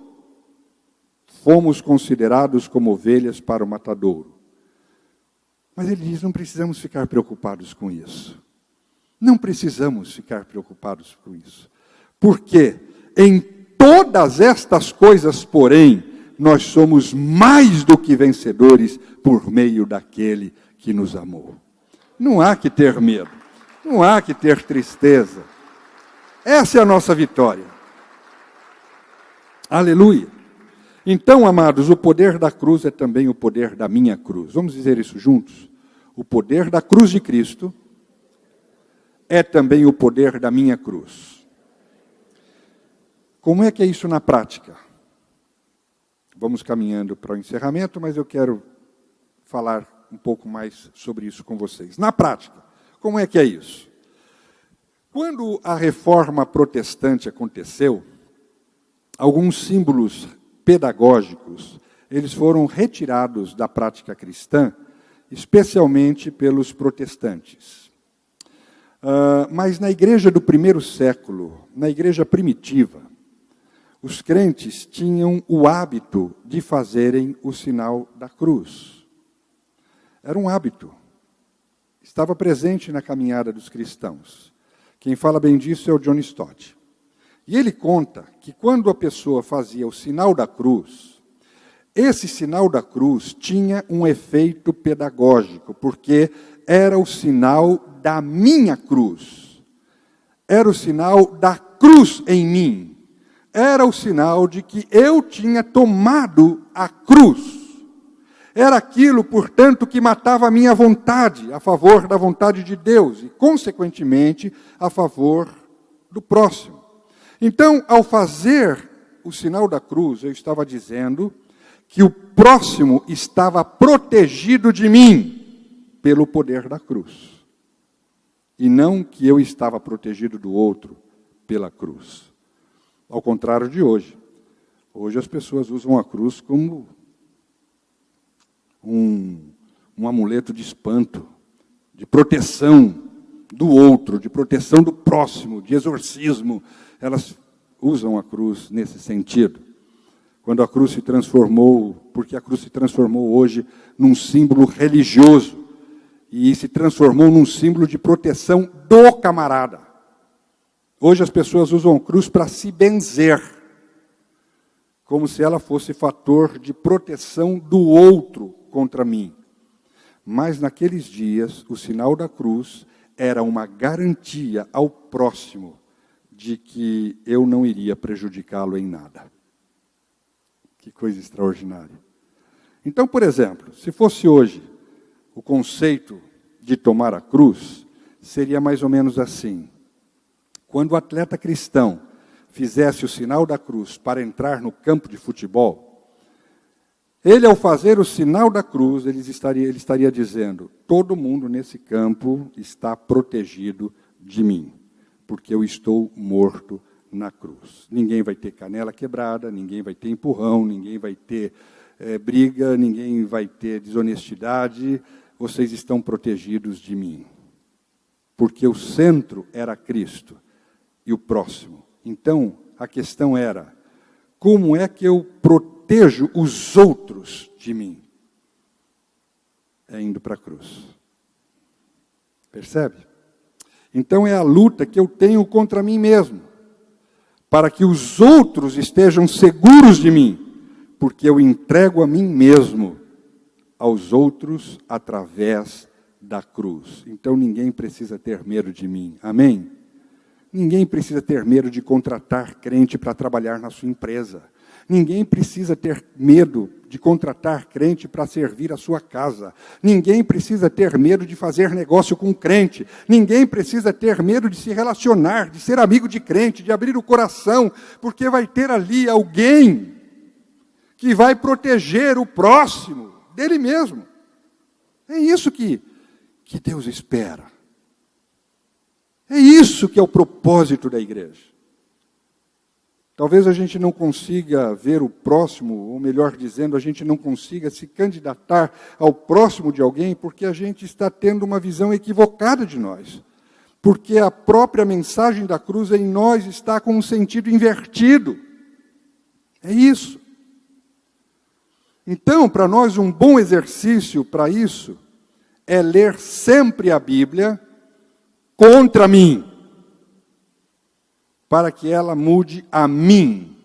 fomos considerados como ovelhas para o matadouro. Mas ele diz, não precisamos ficar preocupados com isso. Não precisamos ficar preocupados com isso. Porque em todas estas coisas, porém, nós somos mais do que vencedores por meio daquele que nos amou. Não há que ter medo, não há que ter tristeza. Essa é a nossa vitória. Aleluia. Então, amados, o poder da cruz é também o poder da minha cruz. Vamos dizer isso juntos? O poder da cruz de Cristo é também o poder da minha cruz. Como é que é isso na prática? Vamos caminhando para o encerramento, mas eu quero falar um pouco mais sobre isso com vocês. Na prática, como é que é isso? Quando a reforma protestante aconteceu, alguns símbolos pedagógicos, eles foram retirados da prática cristã, especialmente pelos protestantes. Mas na igreja do primeiro século, na igreja primitiva, os crentes tinham o hábito de fazerem o sinal da cruz. Era um hábito. Estava presente na caminhada dos cristãos. Quem fala bem disso é o John Stott. E ele conta que quando a pessoa fazia o sinal da cruz, esse sinal da cruz tinha um efeito pedagógico, porque era o sinal da minha cruz. Era o sinal da cruz em mim. Era o sinal de que eu tinha tomado a cruz. Era aquilo, portanto, que matava a minha vontade, a favor da vontade de Deus, e, consequentemente, a favor do próximo. Então, ao fazer o sinal da cruz, eu estava dizendo que o próximo estava protegido de mim pelo poder da cruz. E não que eu estava protegido do outro pela cruz. Ao contrário de hoje. Hoje as pessoas usam a cruz como um amuleto de espanto, de proteção do outro, de proteção do próximo, de exorcismo. Elas usam a cruz nesse sentido. Quando a cruz se transformou, porque a cruz se transformou hoje num símbolo religioso, e se transformou num símbolo de proteção do camarada. Hoje as pessoas usam a cruz para se benzer, como se ela fosse fator de proteção do outro contra mim. Mas naqueles dias, o sinal da cruz era uma garantia ao próximo de que eu não iria prejudicá-lo em nada. Que coisa extraordinária. Então, por exemplo, se fosse hoje o conceito de tomar a cruz, seria mais ou menos assim. Quando o atleta cristão fizesse o sinal da cruz para entrar no campo de futebol, ele, ao fazer o sinal da cruz, ele estaria dizendo, todo mundo nesse campo está protegido de mim, porque eu estou morto na cruz. Ninguém vai ter canela quebrada, ninguém vai ter empurrão, ninguém vai ter briga, ninguém vai ter desonestidade, vocês estão protegidos de mim. Porque o centro era Cristo e o próximo. Então, a questão era, como é que eu protejo os outros de mim? É indo para a cruz. Percebe? Então é a luta que eu tenho contra mim mesmo, para que os outros estejam seguros de mim, porque eu entrego a mim mesmo aos outros através da cruz. Então ninguém precisa ter medo de mim. Amém? Ninguém precisa ter medo de contratar crente para trabalhar na sua empresa. Ninguém precisa ter medo de contratar crente para servir a sua casa. Ninguém precisa ter medo de fazer negócio com crente. Ninguém precisa ter medo de se relacionar, de ser amigo de crente, de abrir o coração, porque vai ter ali alguém que vai proteger o próximo dele mesmo. É isso que Deus espera. É isso que é o propósito da igreja. Talvez a gente não consiga ver o próximo, ou melhor dizendo, a gente não consiga se candidatar ao próximo de alguém, porque a gente está tendo uma visão equivocada de nós. Porque a própria mensagem da cruz em nós está com um sentido invertido. É isso. Então, para nós, um bom exercício para isso é ler sempre a Bíblia contra mim, para que ela mude a mim,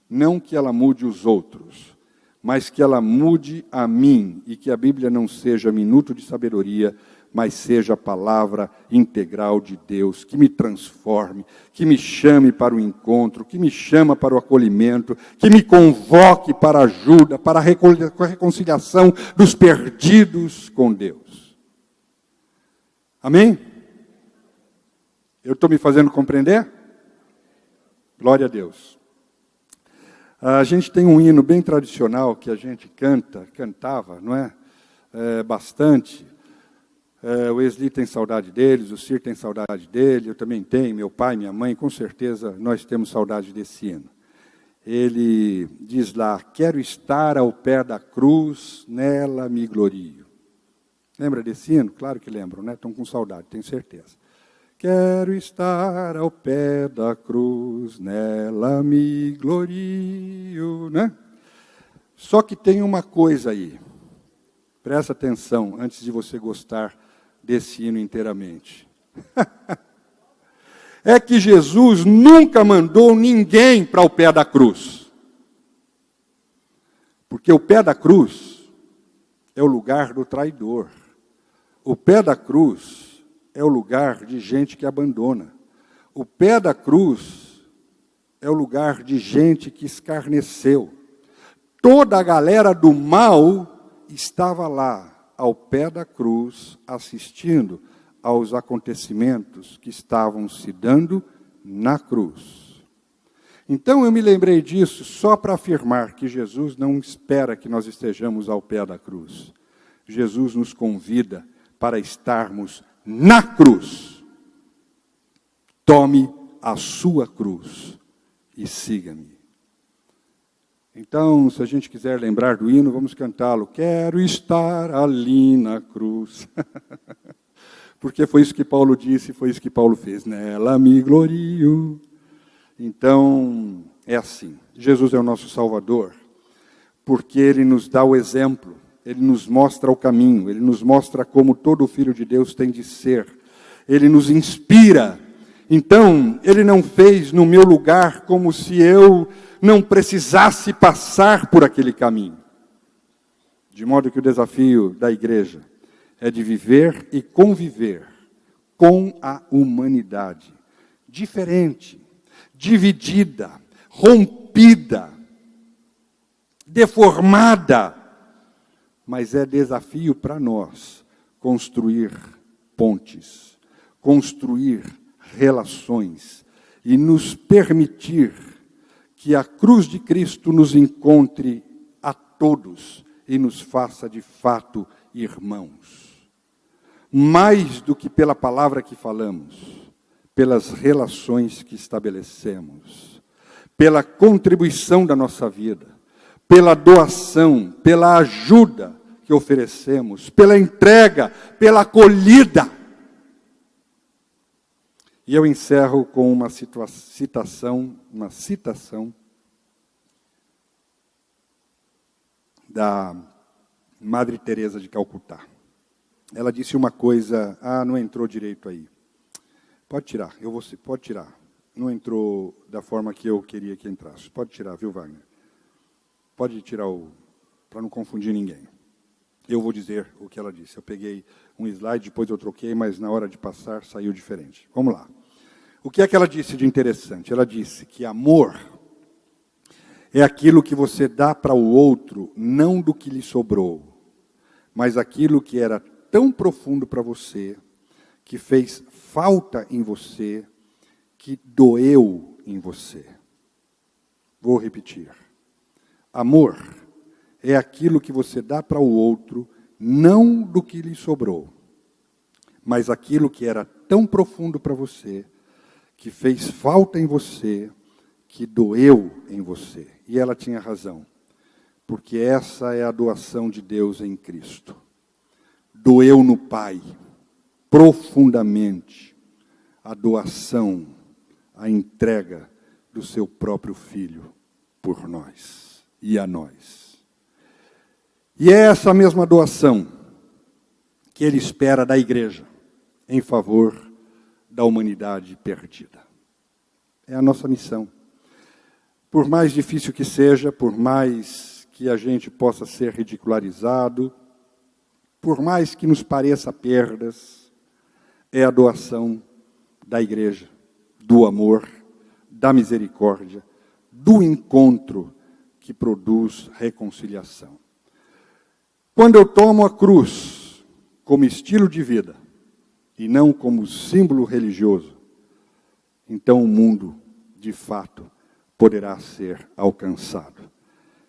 não que ela mude os outros, mas que ela mude a mim, e que a Bíblia não seja minuto de sabedoria, mas seja a palavra integral de Deus, que me transforme, que me chame para o encontro, que me chama para o acolhimento, que me convoque para a ajuda, para a reconciliação dos perdidos com Deus. Amém? Eu estou me fazendo compreender? Glória a Deus. A gente tem um hino bem tradicional que a gente cantava, não é? Bastante. O Wesley tem saudade deles, o Cir tem saudade dele, eu também tenho, meu pai, minha mãe, com certeza nós temos saudade desse hino. Ele diz lá, quero estar ao pé da cruz, nela me glorio. Lembra desse hino? Claro que lembram, né? Estão com saudade, tenho certeza. Quero estar ao pé da cruz, nela me glorio, né? Só que tem uma coisa aí, presta atenção antes de você gostar desse hino inteiramente. É que Jesus nunca mandou ninguém para o pé da cruz. Porque o pé da cruz é o lugar do traidor. O pé da cruz é o lugar de gente que abandona. O pé da cruz é o lugar de gente que escarneceu. Toda a galera do mal estava lá, ao pé da cruz, assistindo aos acontecimentos que estavam se dando na cruz. Então eu me lembrei disso só para afirmar que Jesus não espera que nós estejamos ao pé da cruz. Jesus nos convida para estarmos na cruz. Tome a sua cruz e siga-me. Então, se a gente quiser lembrar do hino, vamos cantá-lo. Quero estar ali na cruz. Porque foi isso que Paulo disse, foi isso que Paulo fez. Nela me glorio. Então, é assim. Jesus é o nosso Salvador, porque Ele nos dá o exemplo. Ele nos mostra o caminho, Ele nos mostra como todo filho de Deus tem de ser. Ele nos inspira. Então, Ele não fez no meu lugar como se eu não precisasse passar por aquele caminho. De modo que o desafio da igreja é de viver e conviver com a humanidade. Diferente, dividida, rompida, deformada. Mas é desafio para nós construir pontes, construir relações e nos permitir que a cruz de Cristo nos encontre a todos e nos faça de fato irmãos. Mais do que pela palavra que falamos, pelas relações que estabelecemos, pela contribuição da nossa vida, pela doação, pela ajuda que oferecemos, pela entrega, pela acolhida. E eu encerro com uma citação da Madre Teresa de Calcutá. Ela disse uma coisa, não entrou direito aí. Pode tirar, pode tirar. Não entrou da forma que eu queria que entrasse. Pode tirar, viu, Wagner? Pode tirar para não confundir ninguém. Eu vou dizer o que ela disse. Eu peguei um slide, depois eu troquei, mas na hora de passar saiu diferente. Vamos lá. O que é que ela disse de interessante? Ela disse que amor é aquilo que você dá para o outro, não do que lhe sobrou, mas aquilo que era tão profundo para você, que fez falta em você, que doeu em você. Vou repetir. Amor é aquilo que você dá para o outro, não do que lhe sobrou, mas aquilo que era tão profundo para você, que fez falta em você, que doeu em você. E ela tinha razão, porque essa é a doação de Deus em Cristo. Doeu no Pai, profundamente, a doação, a entrega do seu próprio Filho por nós e a nós. E é essa mesma doação que Ele espera da igreja em favor da humanidade perdida. É a nossa missão. Por mais difícil que seja, por mais que a gente possa ser ridicularizado, por mais que nos pareça perdas, é a doação da igreja, do amor, da misericórdia, do encontro que produz reconciliação. Quando eu tomo a cruz como estilo de vida e não como símbolo religioso, então o mundo, de fato, poderá ser alcançado.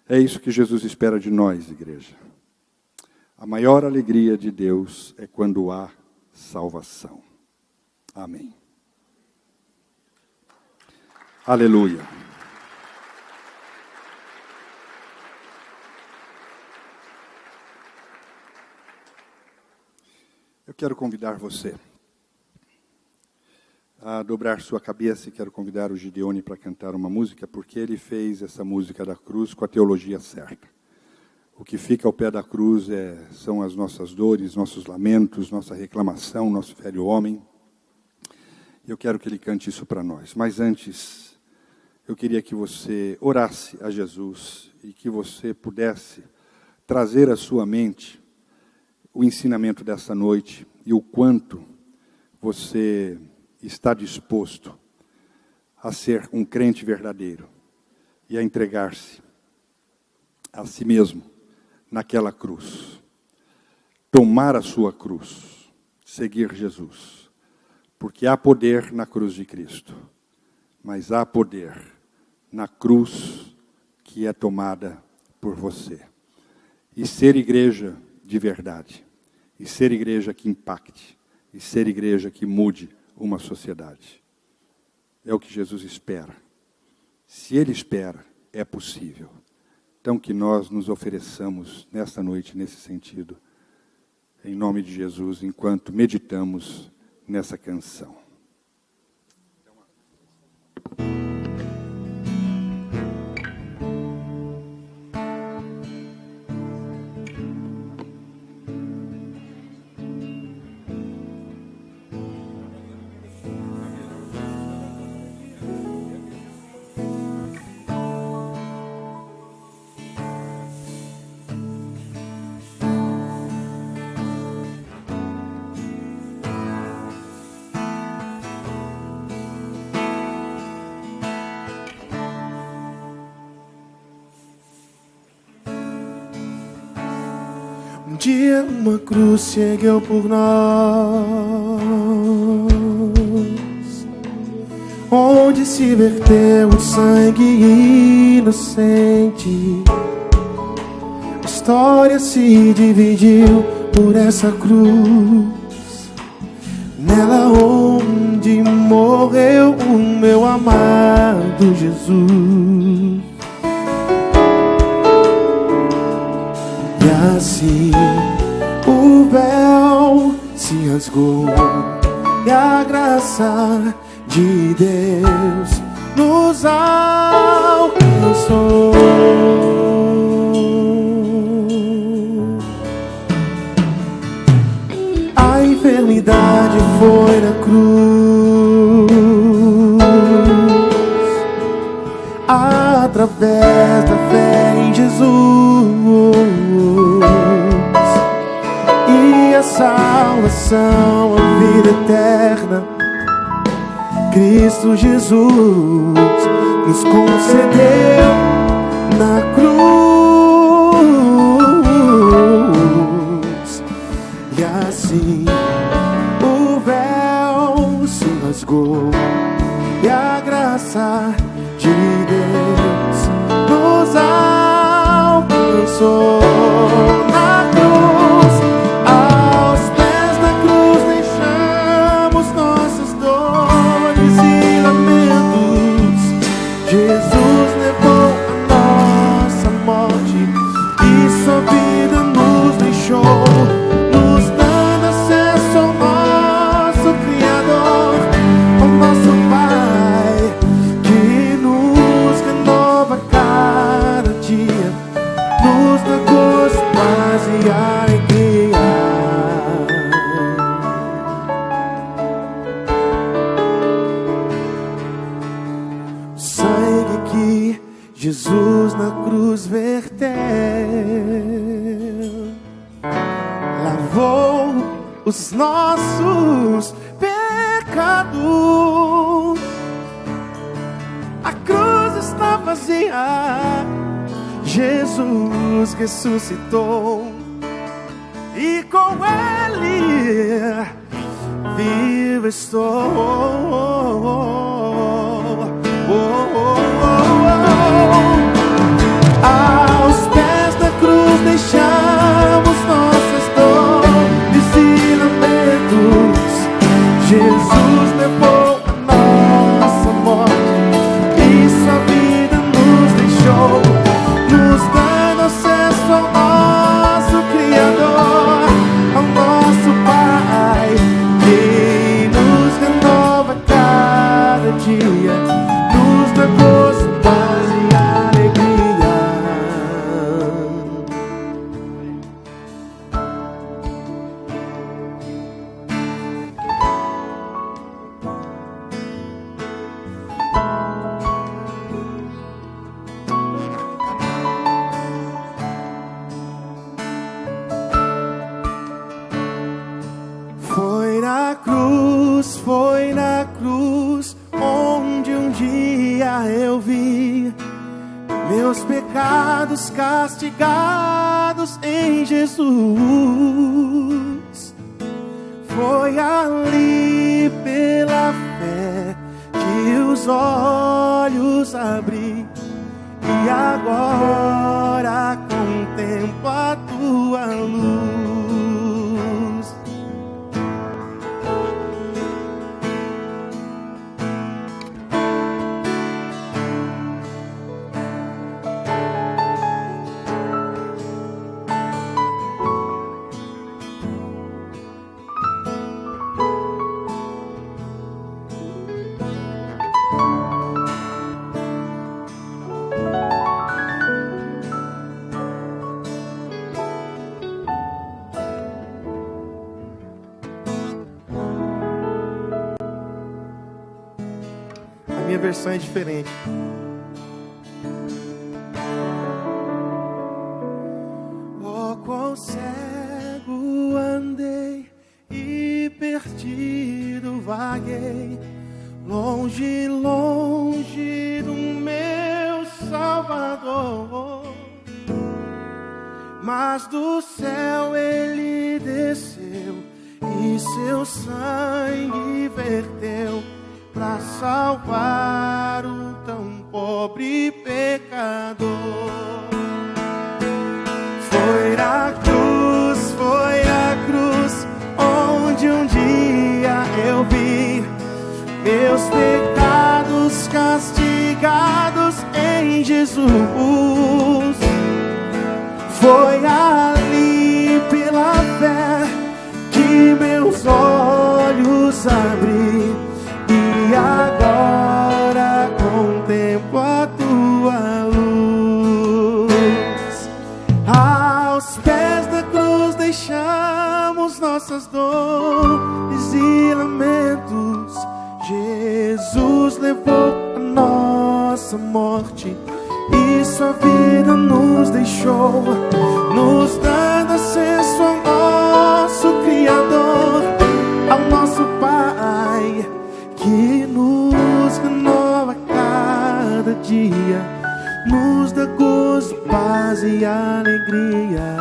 É isso que Jesus espera de nós, igreja. A maior alegria de Deus é quando há salvação. Amém. Aleluia. Eu quero convidar você a dobrar sua cabeça e quero convidar o Gideone para cantar uma música, porque ele fez essa música da cruz com a teologia certa. O que fica ao pé da cruz são as nossas dores, nossos lamentos, nossa reclamação, nosso velho homem. Eu quero que ele cante isso para nós. Mas antes, eu queria que você orasse a Jesus e que você pudesse trazer à sua mente o ensinamento dessa noite e o quanto você está disposto a ser um crente verdadeiro e a entregar-se a si mesmo naquela cruz. Tomar a sua cruz, seguir Jesus. Porque há poder na cruz de Cristo, mas há poder na cruz que é tomada por você. E ser igreja de verdade, e ser igreja que impacte, e ser igreja que mude uma sociedade. É o que Jesus espera. Se Ele espera, é possível. Então que nós nos ofereçamos nesta noite, nesse sentido, em nome de Jesus, enquanto meditamos nessa canção. Um dia uma cruz se ergueu por nós, onde se verteu o sangue inocente. A história se dividiu por essa cruz, nela onde morreu o meu amado Jesus. E assim o véu se rasgou e a graça de Deus nos alcançou. A enfermidade foi na cruz, através da fé em Jesus. E a salvação, a vida eterna, Cristo Jesus nos concedeu na cruz. E assim o véu se rasgou e a graça de Deus nos alcançou. Na cruz, aos pés da cruz, deixamos nossas dores e lamentos. Jesus levou a nossa morte e sua vida nos deixou, nos dando acesso ao nosso Criador, ao nosso Pai, que nos renova cada dia, nos dá Jesus na cruz verteu, lavou os nossos pecados. A cruz está vazia, Jesus ressuscitou, e com Ele vivo estou. Aos pés da cruz deixamos nossas dores e lamentos. Jesus levou a nossa morte e sua vida nos deixou, nos dando acesso ao nosso Criador, ao nosso Pai, que nos renova cada dia, nos dá gozo, paz e alegria. Foi na cruz onde um dia eu vi meus pecados castigados em Jesus. Foi ali pela fé que os olhos abri, e agora contemplo a tua luz. Minha versão é diferente. Oh, quão cego andei e perdido vaguei, longe, longe do meu Salvador. Mas do céu ele desceu e seu sangue verteu para salvar um tão pobre pecador. Foi a cruz onde um dia eu vi meus pecados castigados em Jesus. Foi ali pela fé que meus olhos abri, e agora contemplo a tua luz. Aos pés da cruz deixamos nossas dores e lamentos. Jesus levou a nossa morte e sua vida nos deixou, nos dando acesso ao nosso Criador, ao nosso Pai, que nos renova cada dia, nos dá gozo, paz e alegria.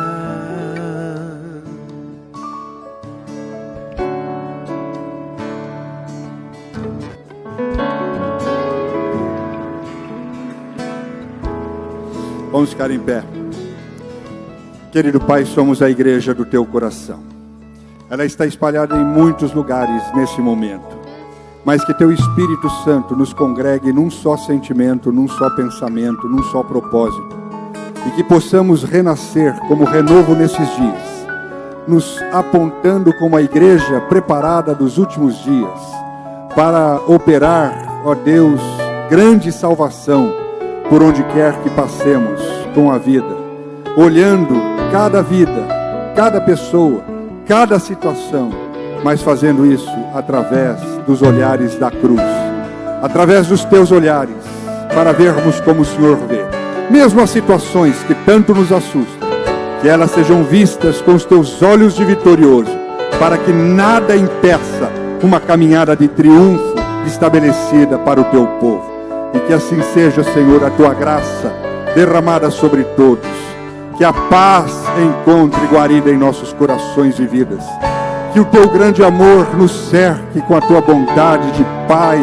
Vamos ficar em pé. Querido Pai, somos a igreja do Teu coração. Ela está espalhada em muitos lugares nesse momento, mas que Teu Espírito Santo nos congregue num só sentimento, num só pensamento, num só propósito, e que possamos renascer como renovo nesses dias, nos apontando como a igreja preparada dos últimos dias, para operar, ó Deus, grande salvação por onde quer que passemos com a vida, olhando cada vida, cada pessoa, cada situação, mas fazendo isso através dos olhares da cruz, através dos Teus olhares, para vermos como o Senhor vê. Mesmo as situações que tanto nos assustam, que elas sejam vistas com os teus olhos de vitorioso, para que nada impeça uma caminhada de triunfo estabelecida para o teu povo. E que assim seja, Senhor, a tua graça derramada sobre todos. Que a paz encontre guarida em nossos corações e vidas. Que o teu grande amor nos cerque com a tua bondade de Pai,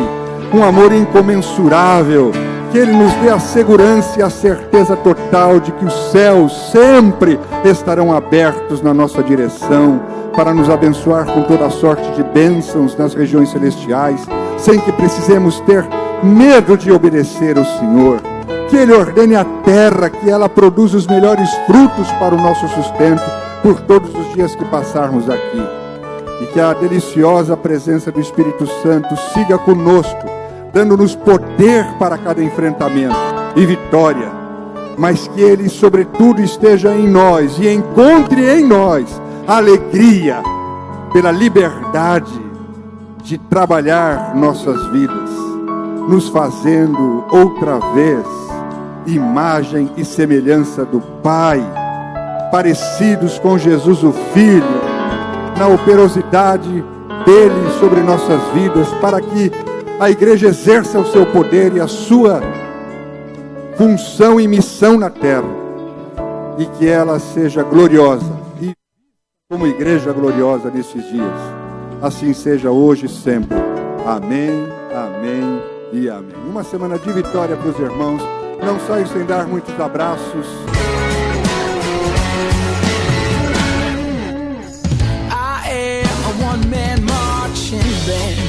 um amor incomensurável. Que Ele nos dê a segurança e a certeza total de que os céus sempre estarão abertos na nossa direção, para nos abençoar com toda a sorte de bênçãos nas regiões celestiais, sem que precisemos ter medo de obedecer ao Senhor. Que Ele ordene a terra, que ela produza os melhores frutos para o nosso sustento, por todos os dias que passarmos aqui. E que a deliciosa presença do Espírito Santo siga conosco, dando-nos poder para cada enfrentamento e vitória. Mas que Ele, sobretudo, esteja em nós e encontre em nós a alegria pela liberdade de trabalhar nossas vidas, nos fazendo outra vez imagem e semelhança do Pai, parecidos com Jesus o Filho, na operosidade dele sobre nossas vidas, para que a igreja exerça o seu poder e a sua função e missão na terra, e que ela seja gloriosa, e como igreja gloriosa nesses dias. Assim seja hoje e sempre. Amém, amém e amém. Uma semana de vitória para os irmãos. Não saio sem dar muitos abraços. I am a one-man marching band,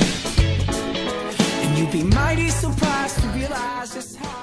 and you'd be mighty surprised to realize just how